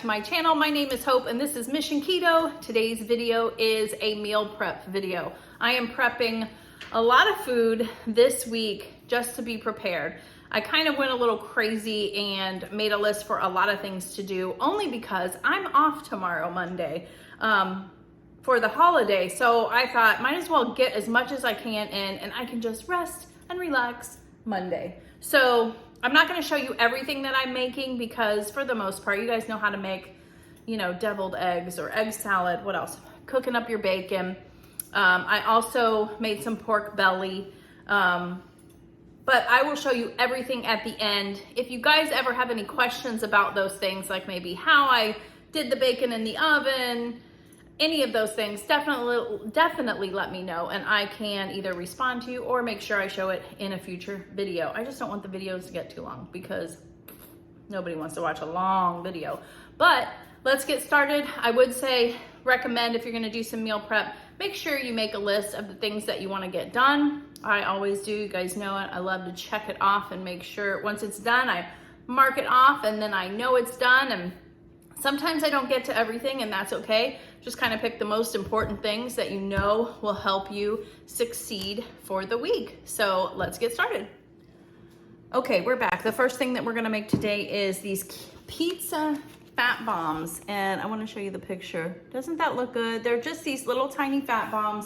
to my channel. My name is Hope and this is Mission Keto. Today's video is a meal prep video. I am prepping a lot of food this week just to be prepared. I kind of went a little crazy and made a list for a lot of things to do only because I'm off tomorrow, Monday, for the holiday. So I thought might as well get as much as I can in and I can just rest and relax Monday. So I'm not going to show you everything that I'm making because for the most part, you guys know how to make, you know, deviled eggs or egg salad. What else? Cooking up your bacon. I also made some pork belly. But I will show you everything at the end. If you guys ever have any questions about those things, like maybe how I did the bacon in the oven, any of those things, definitely let me know and I can either respond to you or make sure I show it in a future video. I just don't want the videos to get too long because nobody wants to watch a long video. But let's get started. I would say recommend if you're gonna do some meal prep, make sure you make a list of the things that you wanna get done. I always do, you guys know it. I love to check it off and make sure once it's done, I mark it off and then I know it's done. And sometimes I don't get to everything and that's okay. Just kind of pick the most important things that you know will help you succeed for the week. So let's get started. Okay, we're back. The first thing that we're gonna make today is these pizza fat bombs. And I wanna show you the picture. Doesn't that look good? They're just these little tiny fat bombs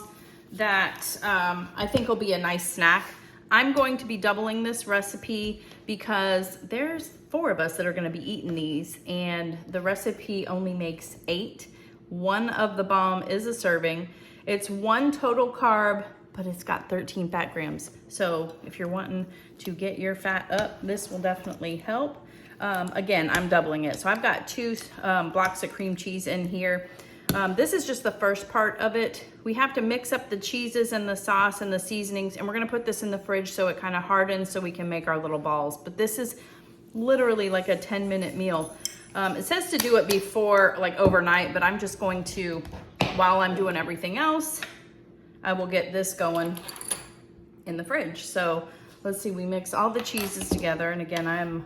that I think will be a nice snack. I'm going to be doubling this recipe because there's 4 of us that are gonna be eating these and the recipe only makes 8. One of the bomb is a serving. It's 1 total carb, but it's got 13 fat grams. So if you're wanting to get your fat up, this will definitely help. Again, I'm doubling it. So I've got 2 blocks of cream cheese in here. This is just the first part of it. We have to mix up the cheeses and the sauce and the seasonings, and we're gonna put this in the fridge so it kind of hardens so we can make our little balls. But this is literally like a 10-minute meal. It says to do it before, like overnight, but I'm just going to, while I'm doing everything else, I will get this going in the fridge. So let's see, we mix all the cheeses together. And again, I'm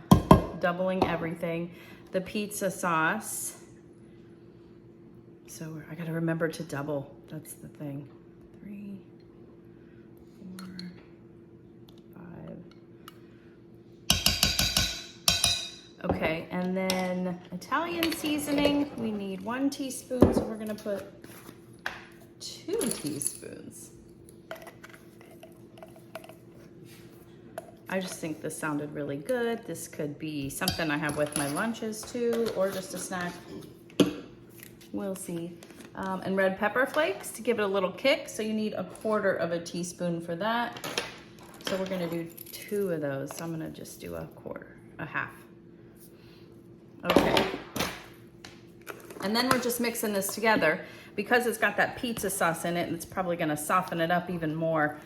doubling everything. The pizza sauce. So I gotta remember to double, that's the thing. 3, 4, 5. Okay, and then Italian seasoning, we need 1 teaspoon, so we're gonna put 2 teaspoons. I just think this sounded really good. This could be something I have with my lunches too, or just a snack. We'll see. And red pepper flakes to give it a little kick. So you need 1/4 teaspoon for that. So we're gonna do 2 of those. So I'm gonna just do 1/4. Okay. And then we're just mixing this together because it's got that pizza sauce in it and it's probably gonna soften it up even more.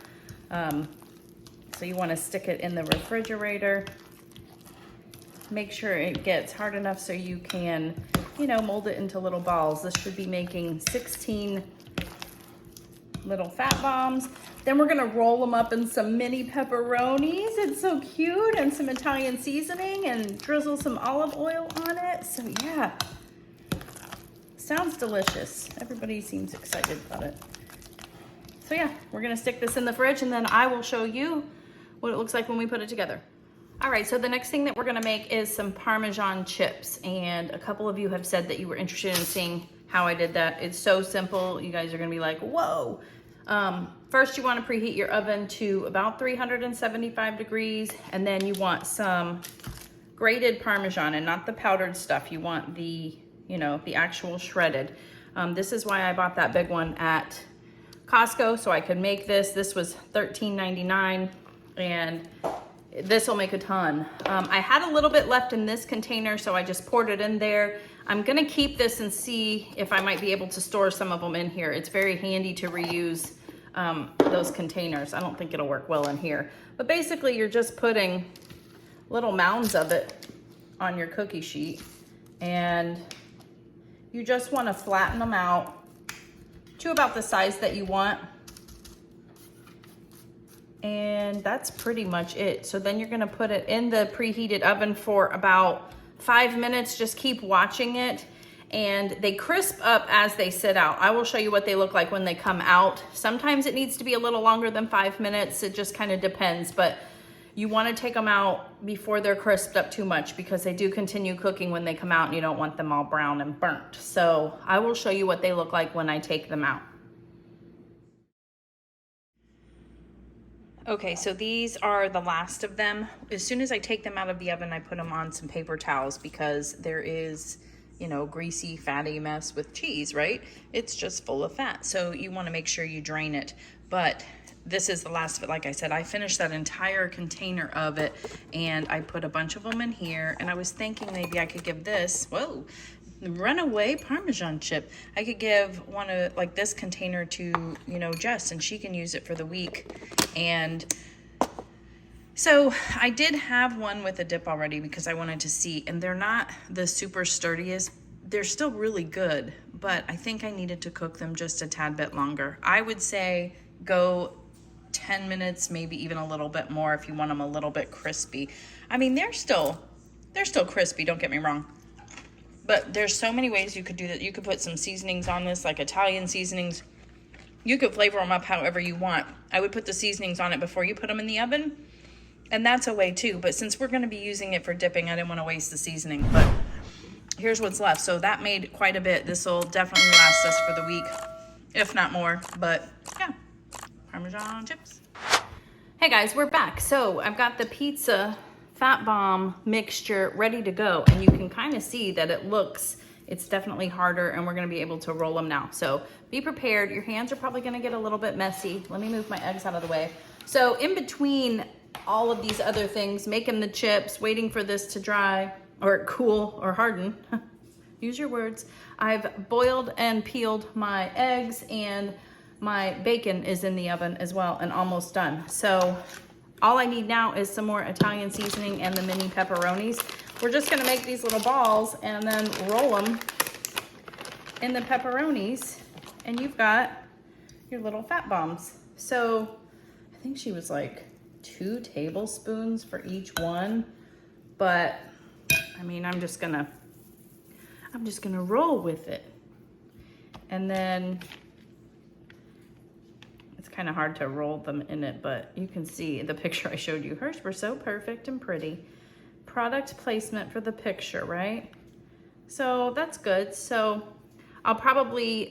So you wanna stick it in the refrigerator. Make sure it gets hard enough so you can, you know, mold it into little balls. This should be making 16 little fat bombs. Then we're gonna roll them up in some mini pepperonis. It's so cute, and some Italian seasoning and drizzle some olive oil on it. So yeah, sounds delicious. Everybody seems excited about it. So yeah, we're gonna stick this in the fridge and then I will show you what it looks like when we put it together. All right, so the next thing that we're gonna make is some Parmesan chips. And a couple of you have said that you were interested in seeing how I did that. It's so simple. You guys are gonna be like, whoa. First, you wanna preheat your oven to about 375 degrees. And then you want some grated Parmesan and not the powdered stuff. You want the, you know, the actual shredded. This is why I bought that big one at Costco so I could make this. This was $13.99 and this will make a ton. I had a little bit left in this container, so I just poured it in there. I'm gonna keep this and see if I might be able to store some of them in here. It's very handy to reuse those containers. I don't think it'll work well in here. But basically, you're just putting little mounds of it on your cookie sheet, and you just wanna flatten them out to about the size that you want. And that's pretty much it. So then you're gonna put it in the preheated oven for about 5 minutes. Just keep watching it. and they crisp up as they sit out. I will show you what they look like when they come out. Sometimes it needs to be a little longer than 5 minutes. It just kind of depends, but you want to take them out before they're crisped up too much because they do continue cooking when they come out and you don't want them all brown and burnt. So I will show you what they look like when I take them out. Okay, so these are the last of them. As soon as I take them out of the oven, I put them on some paper towels because there is, you know, greasy, fatty mess with cheese, right? It's just full of fat. So you want to make sure you drain it. But this is the last of it. Like I said, I finished that entire container of it and I put a bunch of them in here. And I was thinking maybe I could give this, whoa, runaway Parmesan chip. I could give one of like this container to, you know, Jess, and she can use it for the week. And so I did have one with a dip already because I wanted to see, and they're not the super sturdiest. They're still really good, but I think I needed to cook them just a tad bit longer. I would say go 10 minutes, maybe even a little bit more if you want them a little bit crispy. I mean, they're still crispy, don't get me wrong. But there's so many ways you could do that. You could put some seasonings on this, like Italian seasonings. You could flavor them up however you want. I would put the seasonings on it before you put them in the oven. And that's a way too. But since we're going to be using it for dipping, I didn't want to waste the seasoning. But here's what's left. So that made quite a bit. This will definitely last us for the week, if not more. But yeah, Parmesan chips. Hey guys, we're back. So I've got the pizza fat bomb mixture ready to go, and you can kind of see that it's definitely harder, and we're going to be able to roll them now. So be prepared. Your hands are probably going to get a little bit messy. Let me move my eggs out of the way. So in between all of these other things, making the chips, waiting for this to dry or cool or harden, use your words, I've boiled and peeled my eggs, and my bacon is in the oven as well and almost done. So all I need now is some more Italian seasoning and the mini pepperonis. We're just gonna make these little balls and then roll them in the pepperonis, and you've got your little fat bombs. So I think she was like 2 tablespoons for each one, but I mean, I'm just gonna roll with it. And then kind of hard to roll them in it, but you can see the picture I showed you. Hers were so perfect and pretty. Product placement for the picture, right? So that's good. So I'll probably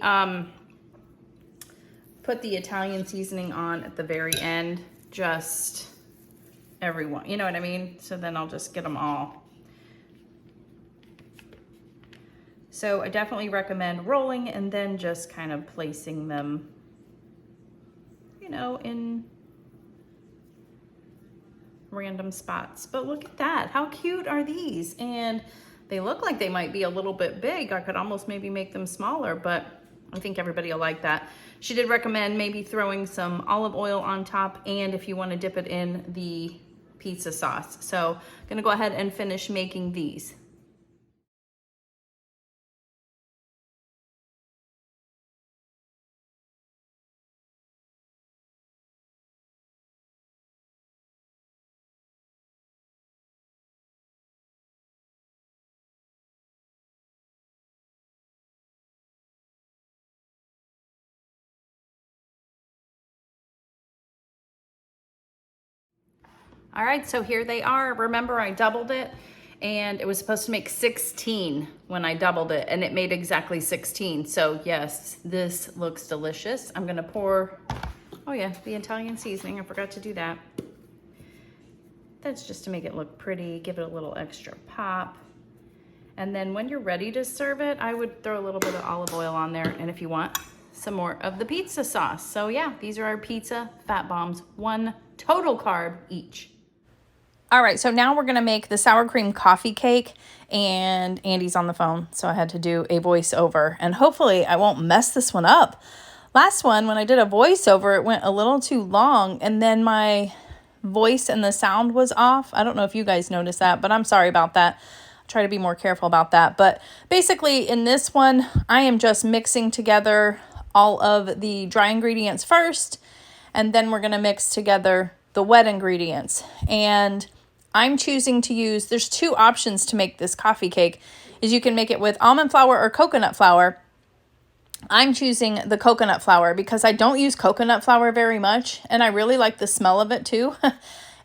put the Italian seasoning on at the very end, just everyone, you know what I mean? So then I'll just get them all. So I definitely recommend rolling and then just kind of placing them, you know, in random spots. But look at that. How cute are these? And they look like they might be a little bit big. I could almost maybe make them smaller, but I think everybody will like that. She did recommend maybe throwing some olive oil on top, and if you want to dip it in the pizza sauce. So I'm gonna go ahead and finish making these. All right, so here they are. Remember, I doubled it, and it was supposed to make 16 when I doubled it, and it made exactly 16. So yes, this looks delicious. I'm gonna pour, oh yeah, the Italian seasoning. I forgot to do that. That's just to make it look pretty, give it a little extra pop. And then when you're ready to serve it, I would throw a little bit of olive oil on there, and if you want, some more of the pizza sauce. So yeah, these are our pizza fat bombs, 1 total carb each. All right, so now we're gonna make the sour cream coffee cake, and Andy's on the phone, so I had to do a voiceover, and hopefully I won't mess this one up. Last one, when I did a voiceover, it went a little too long, and then my voice and the sound was off. I don't know if you guys noticed that, but I'm sorry about that. I'll try to be more careful about that. But basically in this one, I am just mixing together all of the dry ingredients first, and then we're gonna mix together the wet ingredients. And I'm choosing to use, there's two options to make this coffee cake, is you can make it with almond flour or coconut flour. I'm choosing the coconut flour because I don't use coconut flour very much, and I really like the smell of it too.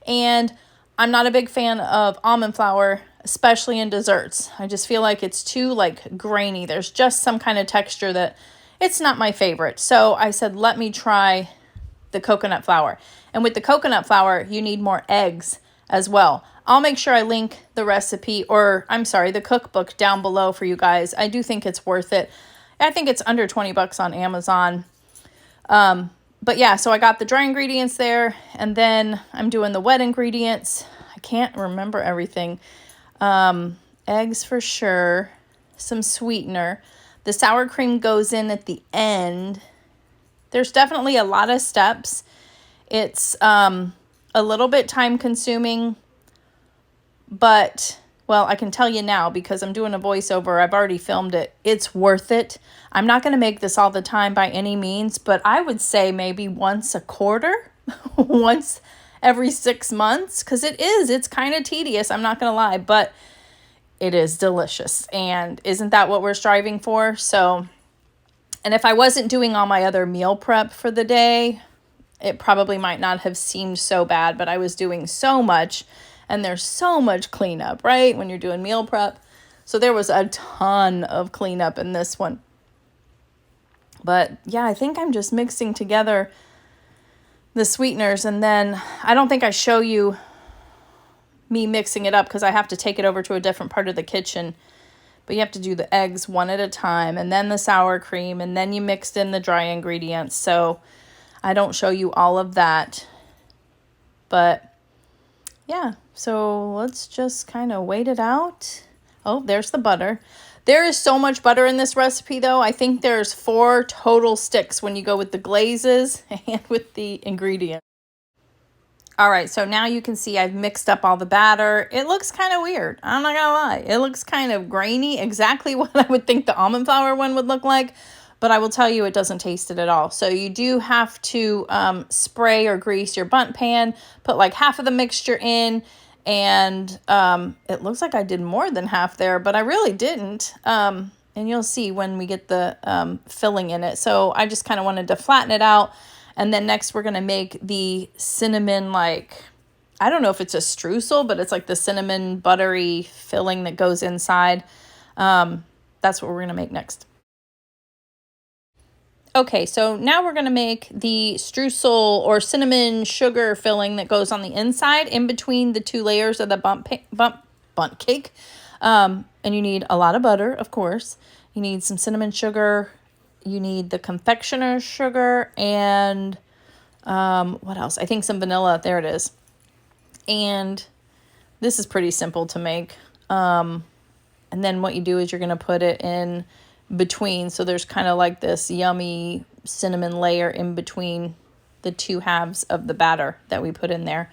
And I'm not a big fan of almond flour, especially in desserts. I just feel like it's too like grainy. There's just some kind of texture that it's not my favorite. So I said, let me try the coconut flour. And with the coconut flour, you need more eggs as well. I'll make sure I link the recipe, or I'm sorry, the cookbook down below for you guys. I do think it's worth it. I think it's under 20 bucks on Amazon. But yeah, so I got the dry ingredients there, and then I'm doing the wet ingredients. I can't remember everything. Eggs for sure, some sweetener. The sour cream goes in at the end. There's definitely a lot of steps. It's a little bit time consuming, but well, I can tell you now because I'm doing a voiceover. I've already filmed it. It's worth it. I'm not going to make this all the time by any means, but I would say maybe once a quarter, once every 6 months, because it's kind of tedious. I'm not going to lie, but it is delicious. And isn't that what we're striving for? So, and if I wasn't doing all my other meal prep for the day, it probably might not have seemed so bad, but I was doing so much. And there's so much cleanup, right? When you're doing meal prep. So there was a ton of cleanup in this one. But yeah, I think I'm just mixing together the sweeteners. And then I don't think I show you me mixing it up because I have to take it over to a different part of the kitchen. But you have to do the eggs one at a time, and then the sour cream, and then you mixed in the dry ingredients. So I don't show you all of that. But yeah, so let's just kind of wait it out. Oh, there's the butter. There is so much butter in this recipe, though. I think there's 4 total sticks when you go with the glazes and with the ingredients. All right, so now you can see I've mixed up all the batter. It looks kind of weird. I'm not gonna lie. It looks kind of grainy, exactly what I would think the almond flour one would look like. But I will tell you, it doesn't taste it at all. So you do have to spray or grease your bundt pan, put like half of the mixture in, and it looks like I did more than half there, but I really didn't. And you'll see when we get the filling in it. So I just kind of wanted to flatten it out. And then next we're going to make the cinnamon, like, I don't know if it's a streusel, but it's like the cinnamon buttery filling that goes inside. That's what we're going to make next. Okay, so now we're going to make the streusel or cinnamon sugar filling that goes on the inside in between the 2 layers of the bundt cake. And you need a lot of butter, of course. You need some cinnamon sugar. You need the confectioner's sugar and what else? I think some vanilla. There it is. And this is pretty simple to make. And then what you do is you're going to put it in between, so there's kind of like this yummy cinnamon layer in between the 2 halves of the batter that we put in there.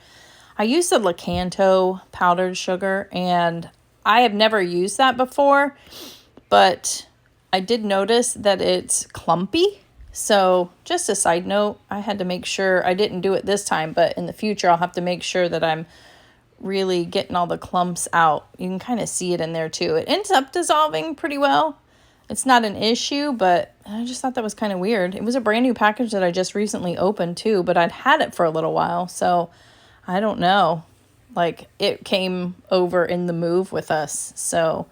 I used the Lakanto powdered sugar, and I have never used that before, but I did notice that it's clumpy. So just a side note, I had to make sure I didn't do it this time, but in the future I'll have to make sure that I'm really getting all the clumps out. You can kind of see it in there too. It ends up dissolving pretty well. It's not an issue, but I just thought that was kind of weird. It was a brand new package that I just recently opened too, but I'd had it for a little while. So I don't know, like it came over in the move with us. So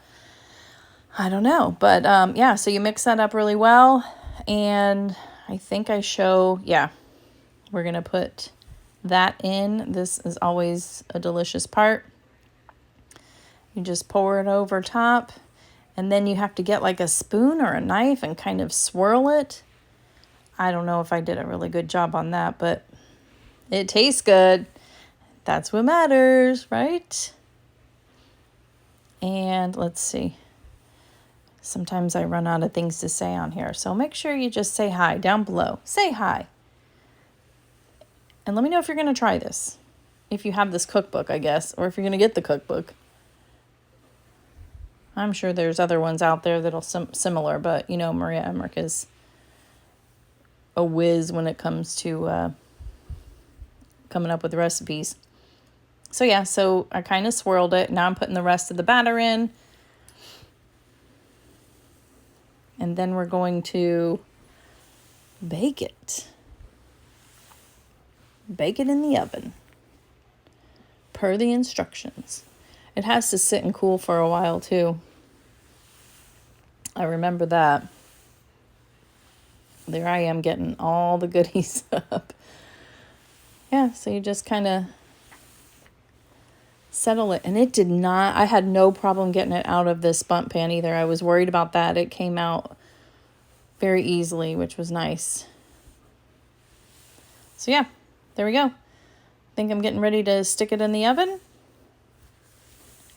I don't know, but yeah, so you mix that up really well. And I think I show, yeah, we're going to put that in. This is always a delicious part. You just pour it over top. And then you have to get like a spoon or a knife and kind of swirl it. I don't know if I did a really good job on that, but it tastes good. That's what matters, right? And let's see. Sometimes I run out of things to say on here. So make sure you just say hi down below. Say hi. And let me know if you're going to try this. If you have this cookbook, I guess, or if you're going to get the cookbook. I'm sure there's other ones out there that'll similar, but you know, Maria Emmerich is a whiz when it comes to coming up with recipes. So yeah, so I kind of swirled it. Now I'm putting the rest of the batter in. And then we're going to bake it. Bake it in the oven, per the instructions. It has to sit and cool for a while too. I remember that. There I am getting all the goodies up. Yeah, so you just kind of settle it. And it did not, I had no problem getting it out of this bundt pan either. I was worried about that. It came out very easily, which was nice. So yeah, there we go. I think I'm getting ready to stick it in the oven.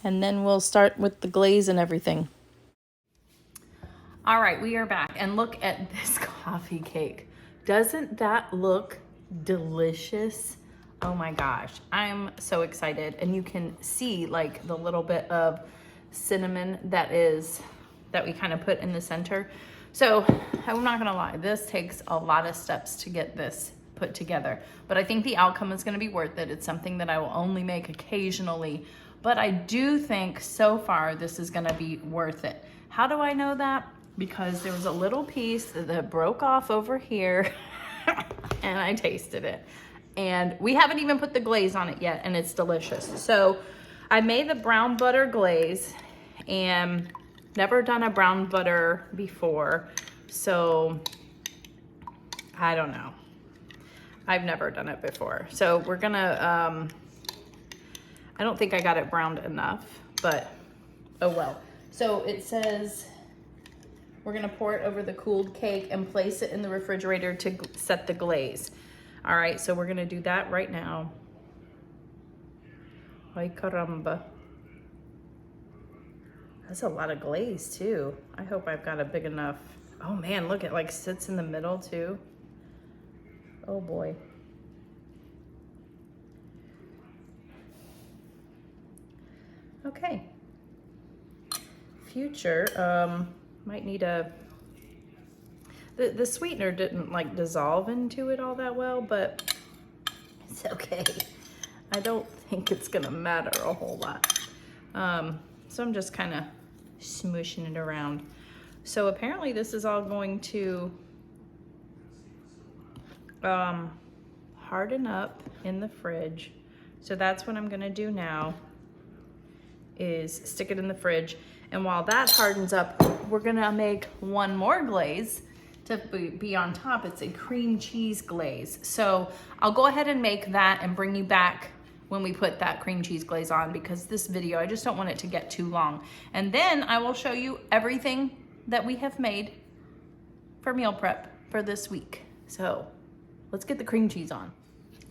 And then we'll start with the glaze and everything. All right, we are back. And look at this coffee cake. Doesn't that look delicious? Oh my gosh, I'm so excited. And you can see like the little bit of cinnamon that we kind of put in the center. So I'm not gonna lie, this takes a lot of steps to get this put together, but I think the outcome is gonna be worth it. It's something that I will only make occasionally, but I do think so far this is gonna be worth it. How do I know that? Because there was a little piece that broke off over here and I tasted it. And we haven't even put the glaze on it yet, and it's delicious. So I made the brown butter glaze and never done a brown butter before. So I don't know. I've never done it before. So we're gonna, I don't think I got it browned enough, but oh well. So it says we're gonna pour it over the cooled cake and place it in the refrigerator to set the glaze. All right, so we're gonna do that right now. Ay caramba. That's a lot of glaze too. I hope I've got a big enough. Oh man, look, it like sits in the middle too. Oh boy. Okay. Future, might need a, the sweetener didn't like dissolve into it all that well, but it's okay. I don't think it's gonna matter a whole lot. So I'm just kind of smooshing it around. So apparently this is all going to harden up in the fridge. So that's what I'm gonna do now, is stick it in the fridge. And while that hardens up, we're gonna make one more glaze to be on top. It's a cream cheese glaze. So I'll go ahead and make that and bring you back when we put that cream cheese glaze on, because this video, I just don't want it to get too long. And then I will show you everything that we have made for meal prep for this week. So let's get the cream cheese on.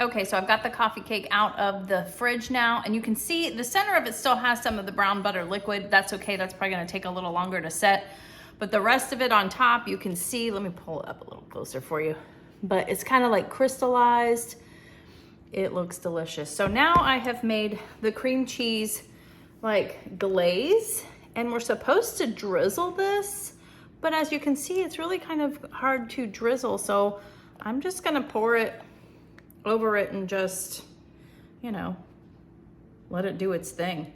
Okay, so I've got the coffee cake out of the fridge now, and you can see the center of it still has some of the brown butter liquid. That's okay, that's probably gonna take a little longer to set. But the rest of it on top, you can see, let me pull it up a little closer for you. But it's kind of like crystallized. It looks delicious. So now I have made the cream cheese like glaze, and we're supposed to drizzle this, but as you can see, it's really kind of hard to drizzle. So I'm just gonna pour it over it and just, you know, let it do its thing.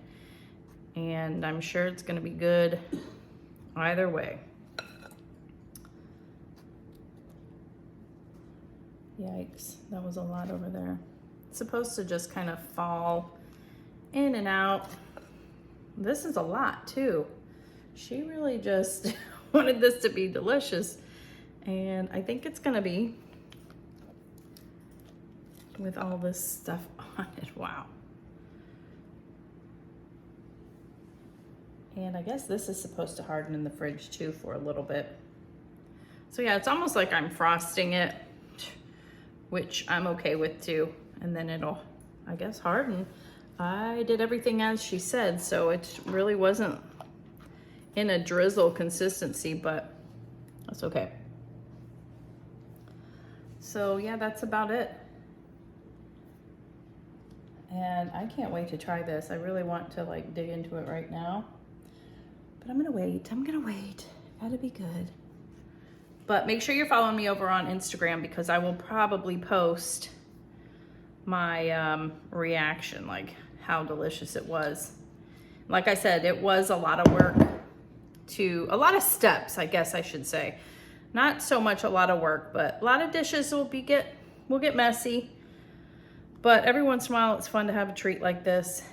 And I'm sure it's gonna be good either way. Yikes, that was a lot over there. It's supposed to just kind of fall in and out. This is a lot too. She really just wanted this to be delicious. And I think it's gonna be, with all this stuff on it. Wow. And I guess this is supposed to harden in the fridge too for a little bit. So yeah, it's almost like I'm frosting it, which I'm okay with too. And then it'll, I guess, harden. I did everything as she said, so it really wasn't in a drizzle consistency, but that's okay. So yeah, that's about it. And I can't wait to try this. I really want to like dig into it right now, but I'm gonna wait. Gotta be good. But make sure you're following me over on Instagram, because I will probably post my reaction, like how delicious it was. Like I said, it was a lot of work a lot of steps, I guess I should say. Not so much a lot of work, but a lot of dishes will get messy. But every once in a while, it's fun to have a treat like this.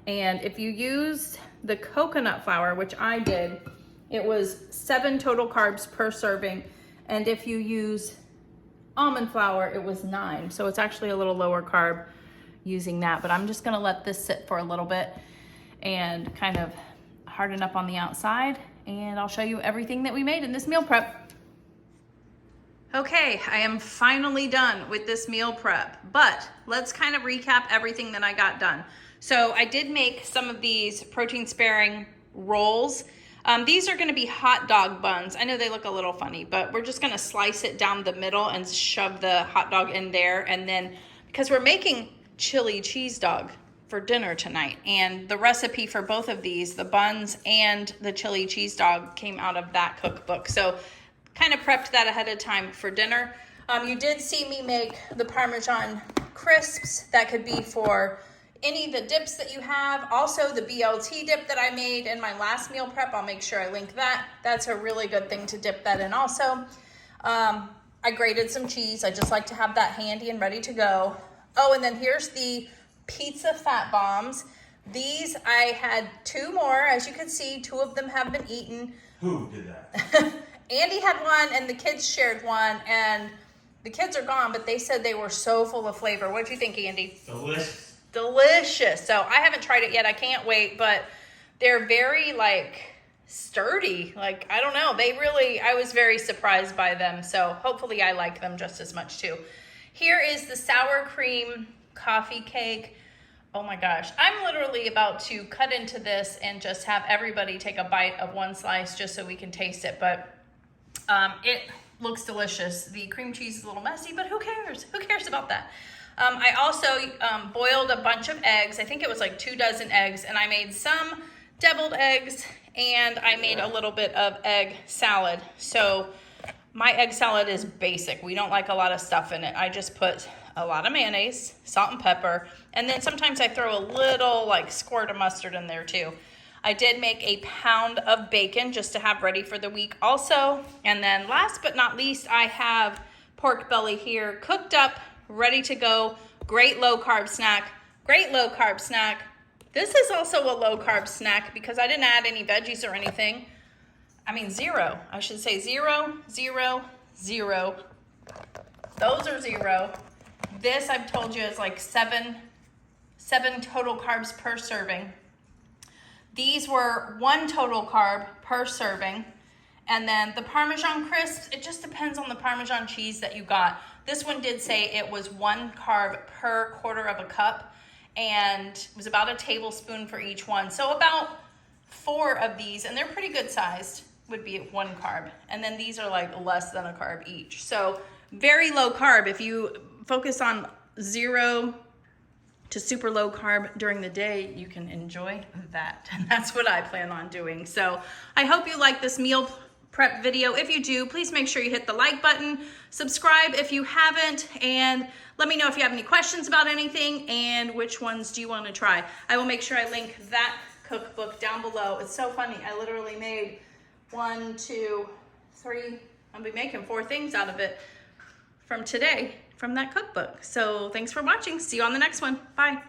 And if you used the coconut flour, which I did, it was 7 total carbs per serving. And if you use almond flour, it was 9. So it's actually a little lower carb using that. But I'm just gonna let this sit for a little bit and kind of harden up on the outside. And I'll show you everything that we made in this meal prep. Okay, I am finally done with this meal prep, but let's kind of recap everything that I got done. So I did make some of these protein sparing rolls. These are gonna be hot dog buns. I know they look a little funny, but we're just gonna slice it down the middle and shove the hot dog in there. And then, because we're making chili cheese dog for dinner tonight, and the recipe for both of these, the buns and the chili cheese dog, came out of that cookbook. So kind of prepped that ahead of time for dinner. You did see me make the Parmesan crisps. That could be for any of the dips that you have. Also the BLT dip that I made in my last meal prep, I'll make sure I link that. That's a really good thing to dip that in also. I grated some cheese. I just like to have that handy and ready to go. Oh, and then here's the pizza fat bombs. These, I had 2 more. As you can see, 2 of them have been eaten. Who did that? Andy had one and the kids shared one, and the kids are gone, but they said they were so full of flavor. What did you think, Andy? Delicious. Delicious. So I haven't tried it yet. I can't wait, but they're very sturdy. I don't know. I was very surprised by them. So hopefully I like them just as much too. Here is the sour cream coffee cake. Oh my gosh. I'm literally about to cut into this and just have everybody take a bite of one slice just so we can taste it. But it looks delicious. The cream cheese is a little messy, but who cares? Who cares about that? I also boiled a bunch of eggs. I think it was 2 dozen eggs, and I made some deviled eggs, and I made a little bit of egg salad. So my egg salad is basic. We don't like a lot of stuff in it. I just put a lot of mayonnaise, salt and pepper, and then sometimes I throw a little squirt of mustard in there too. I did make a pound of bacon just to have ready for the week also. And then last but not least, I have pork belly here cooked up, ready to go. Great low carb snack. Great low carb snack. This is also a low carb snack because I didn't add any veggies or anything. I mean 0. I should say 0, 0, 0. Those are 0. This I've told you is 7 total carbs per serving. These were 1 total carb per serving. And then the Parmesan crisps, it just depends on the Parmesan cheese that you got. This one did say it was 1 carb per 1/4 of a cup, and it was about a tablespoon for each one. So about 4 of these, and they're pretty good sized, would be 1 carb. And then these are less than a carb each. So very low carb. If you focus on 0 to super low carb during the day, you can enjoy that. And that's what I plan on doing. So I hope you like this meal prep video. If you do, please make sure you hit the like button, subscribe if you haven't, and let me know if you have any questions about anything and which ones do you want to try. I will make sure I link that cookbook down below. It's so funny. I literally made 1, 2, 3, I'll be making 4 things out of it from today, from that cookbook. So thanks for watching. See you on the next one. Bye.